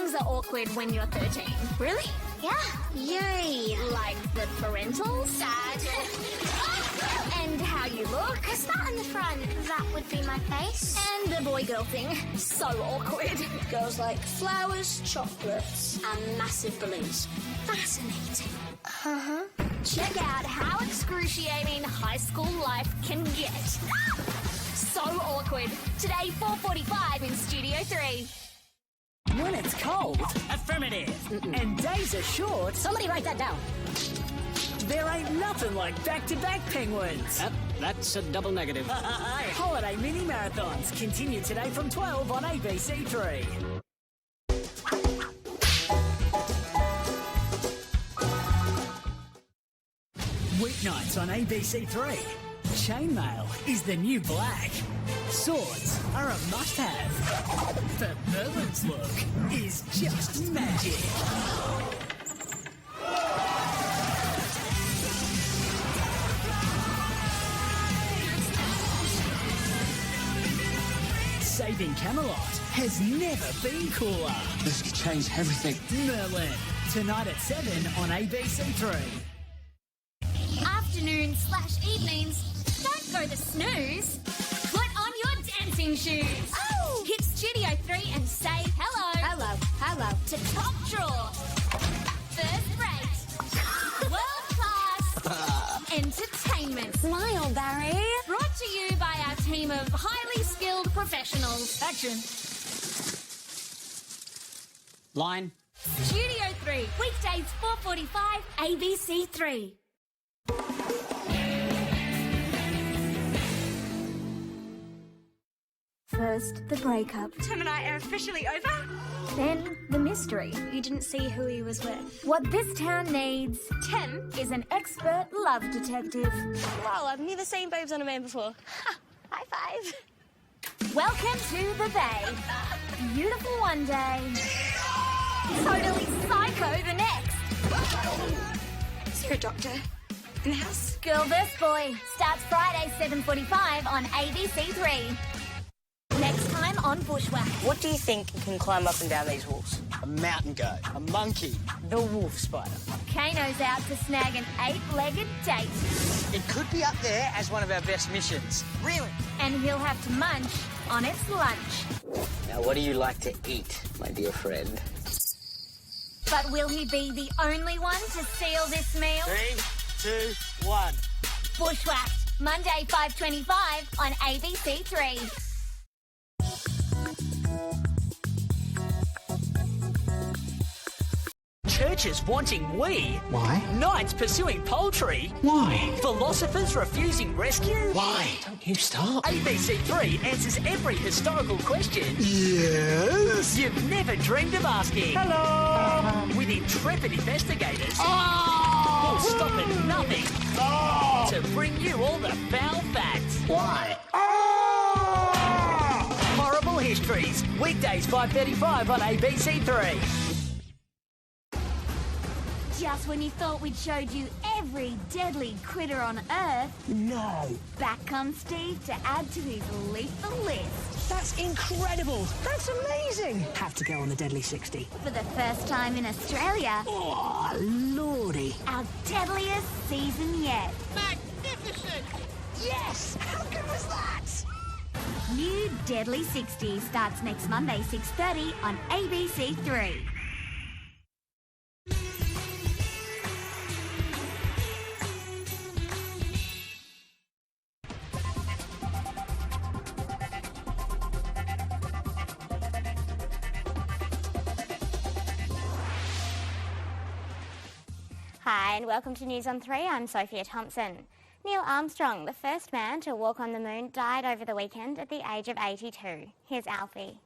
things are awkward when you're 13. Really? Yeah. Yay. Like the parentals. Sad. And how you look. I start in the front. That would be my face. And the boy-girl thing. So awkward. Girls like flowers, chocolates, and massive balloons. Fascinating. Uh-huh. Check out how excruciating high school life can get. So awkward. Today, 4:45 in Studio 3. When it's cold, Affirmative. and days are short, Somebody write that down. there ain't nothing like back-to-back penguins. That's a double negative. Holiday mini marathons continue today from 12 on ABC3. Weeknights on ABC3. Chainmail is the new black. Swords are a must-have. But Merlin's look is just magic. Saving Camelot has never been cooler. This could change everything. Merlin, tonight at 7 on ABC3. Afternoons/evenings, don't go to snooze. Put on your dancing shoes. Oh! Hit Studio 3 and say hello. Hello. To Top Drawer. First rate. World-class entertainment. Smile, Barry. Brought to you by our team of highly skilled professionals. Action. Line. Studio 3, weekdays 4:45, ABC3. First, the breakup. Tim and I are officially over. Then, the mystery. You didn't see who he was with. What this town needs Tim? is an expert love detective. Wow, I've never seen boobs on a man before. High five. Welcome to the Bay. Beautiful one day. Totally psycho the next. Is there a doctor in the house? Girl vs. Boy starts Friday 7:45 on ABC3. Next time on Bushwhack. What do you think can climb up and down these walls? A mountain goat, a monkey. The wolf spider. Kano's out to snag an 8-legged date. It could be up there as one of our best missions. Really? And he'll have to munch on its lunch. Now, what do you like to eat, my dear friend? But will he be the only one to seal this meal? 3, 2, 1. Bushwhacked, Monday 5:25 on ABC3. Churches wanting we. Why? Knights pursuing poultry. Why? Philosophers refusing rescue. Why? Don't you start. ABC3 answers every historical question Yes. you've never dreamed of asking. Hello. With intrepid investigators Oh! who'll stop at nothing Oh! to bring you all the foul facts. Why? Oh! Horrible Histories, weekdays 5:35 on ABC3. Just when you thought we'd showed you every deadly critter on Earth, No. back comes Steve to add to his lethal list. That's incredible. That's amazing. Have to go on the Deadly 60. For the first time in Australia, Oh, lordy. our deadliest season yet. Magnificent. Yes. How good was that? New Deadly 60 starts next Monday 6:30 on ABC3. Hi and welcome to News on 3, I'm Sophia Thompson. Neil Armstrong, the first man to walk on the moon, died over the weekend at the age of 82. Here's Alfie.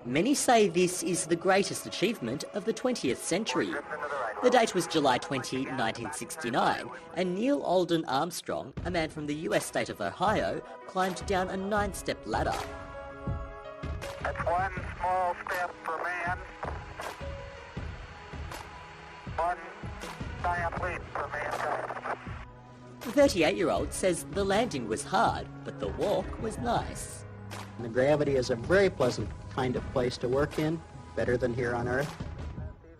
Many say this is the greatest achievement of the 20th century. The date was July 20, 1969, and Neil Alden Armstrong, a man from the US state of Ohio, climbed down a 9-step ladder. That's one small step for man, one giant leap for mankind. The 38-year-old says the landing was hard, but the walk was nice. The gravity is a very pleasant kind of place to work in, better than here on Earth.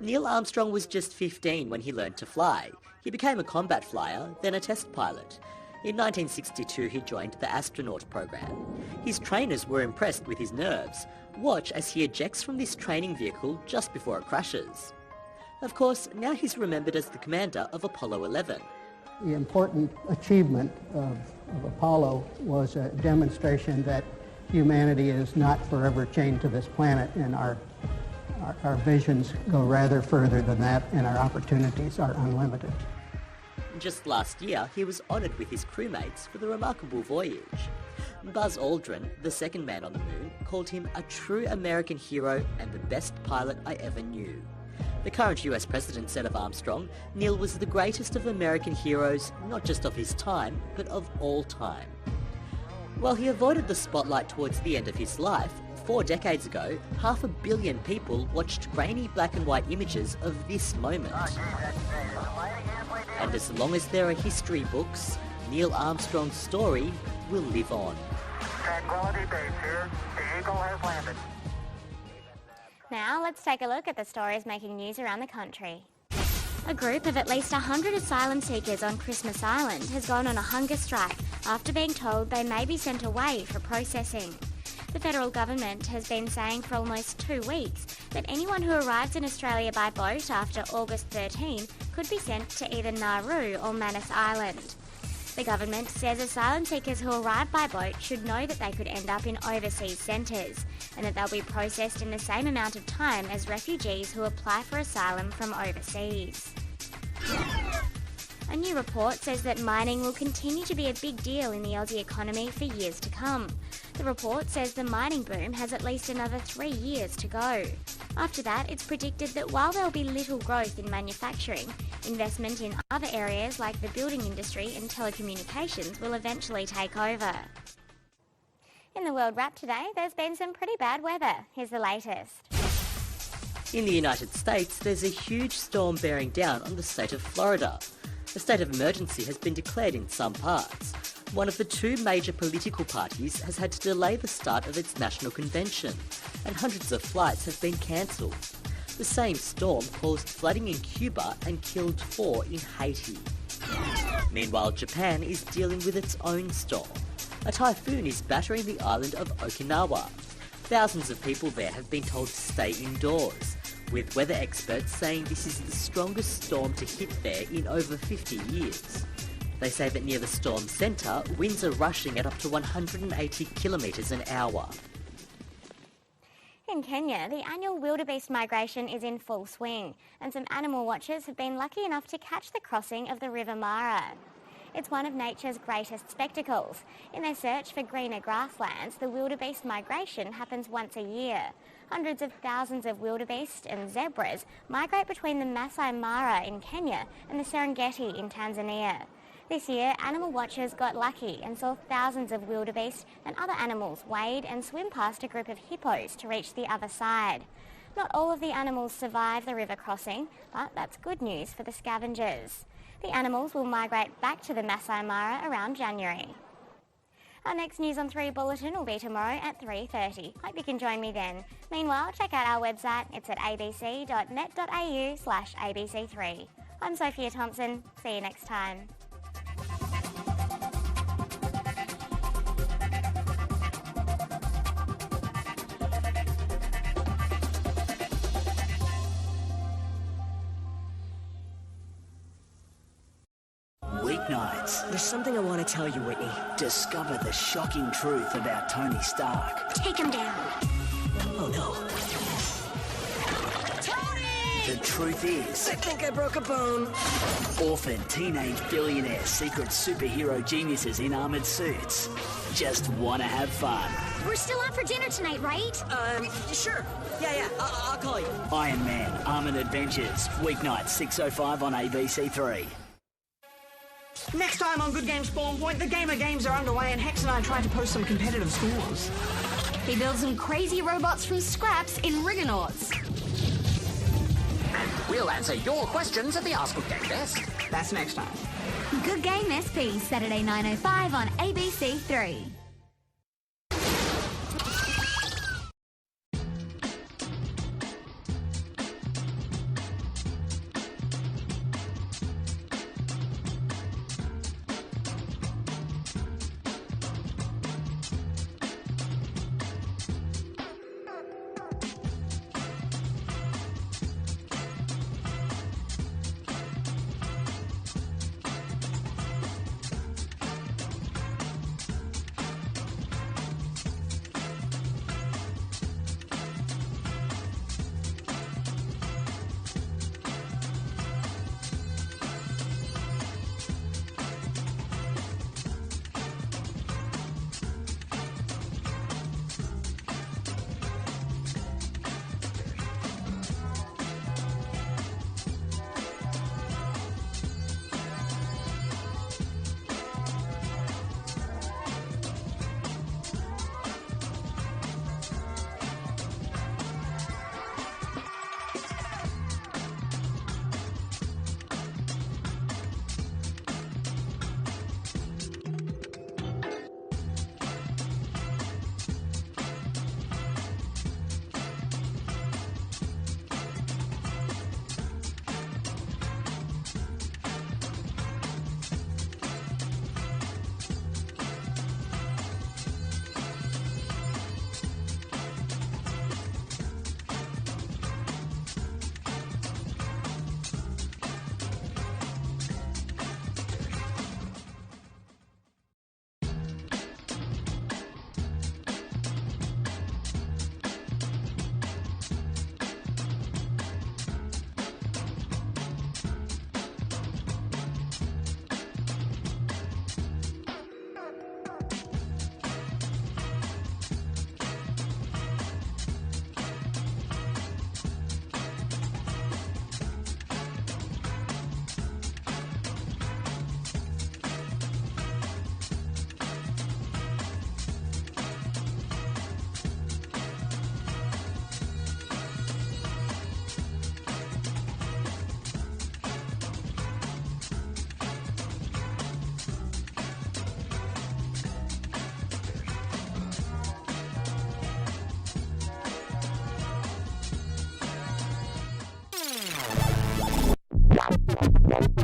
Neil Armstrong was just 15 when he learned to fly. He became a combat flyer, then a test pilot. In 1962, he joined the astronaut program. His trainers were impressed with his nerves. Watch as he ejects from this training vehicle just before it crashes. Of course, now he's remembered as the commander of Apollo 11. The important achievement of Apollo was a demonstration that humanity is not forever chained to this planet, and our visions go rather further than that, and our opportunities are unlimited. Just last year, he was honoured with his crewmates for the remarkable voyage. Buzz Aldrin, the second man on the moon, called him a true American hero and the best pilot I ever knew. The current US president said of Armstrong, Neil was the greatest of American heroes, not just of his time, but of all time. While he avoided the spotlight towards the end of his life, 4 decades ago, 500 million people watched grainy black and white images of this moment. And as long as there are history books, Neil Armstrong's story will live on. Tranquility Base here. The Eagle has landed. Now let's take a look at the stories making news around the country. A group of at least 100 asylum seekers on Christmas Island has gone on a hunger strike after being told they may be sent away for processing. The federal government has been saying for almost 2 weeks that anyone who arrives in Australia by boat after August 13 could be sent to either Nauru or Manus Island. The government says asylum seekers who arrive by boat should know that they could end up in overseas centres and that they'll be processed in the same amount of time as refugees who apply for asylum from overseas. A new report says that mining will continue to be a big deal in the Aussie economy for years to come. The report says the mining boom has at least another 3 years to go. After that, it's predicted that while there will be little growth in manufacturing, investment in other areas like the building industry and telecommunications will eventually take over. In the World Wrap today, there's been some pretty bad weather. Here's the latest. In the United States, there's a huge storm bearing down on the state of Florida. A state of emergency has been declared in some parts. One of the 2 major political parties has had to delay the start of its national convention, and hundreds of flights have been cancelled. The same storm caused flooding in Cuba and killed 4 in Haiti. Meanwhile, Japan is dealing with its own storm. A typhoon is battering the island of Okinawa. Thousands of people there have been told to stay indoors, with weather experts saying this is the strongest storm to hit there in over 50 years. They say that near the storm centre, winds are rushing at up to 180 kilometres an hour. In Kenya, the annual wildebeest migration is in full swing, and some animal watchers have been lucky enough to catch the crossing of the River Mara. It's one of nature's greatest spectacles. In their search for greener grasslands, the wildebeest migration happens once a year. Hundreds of thousands of wildebeest and zebras migrate between the Masai Mara in Kenya and the Serengeti in Tanzania. This year, animal watchers got lucky and saw thousands of wildebeest and other animals wade and swim past a group of hippos to reach the other side. Not all of the animals survive the river crossing, but that's good news for the scavengers. The animals will migrate back to the Masai Mara around January. Our next News on 3 bulletin will be tomorrow at 3:30. Hope you can join me then. Meanwhile, check out our website. It's at abc.net.au/abc3. I'm Sophia Thompson. See you next time. Weeknights. There's something I want to tell you, Whitney. Discover the shocking truth about Tony Stark. Take him down. Oh no. Tony! The truth is... I think I broke a bone. Orphan teenage billionaire secret superhero geniuses in armoured suits. Just want to have fun. We're still out for dinner tonight, right? Sure. Yeah, I'll call you. Iron Man, Armoured Adventures. Weeknight, 6:05 on ABC3. Next time on Good Games Spawn Point, the Gamer Games are underway and Hex and I tried to post some competitive scores. He builds some crazy robots from scraps in Rigonauts. And we'll answer your questions at the Ask Good Game Desk. That's next time. Good Game SP, Saturday 9:05 on ABC3.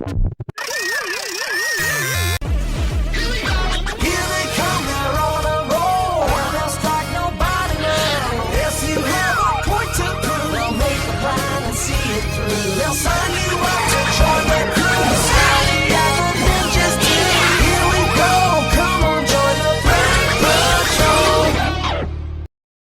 Bye.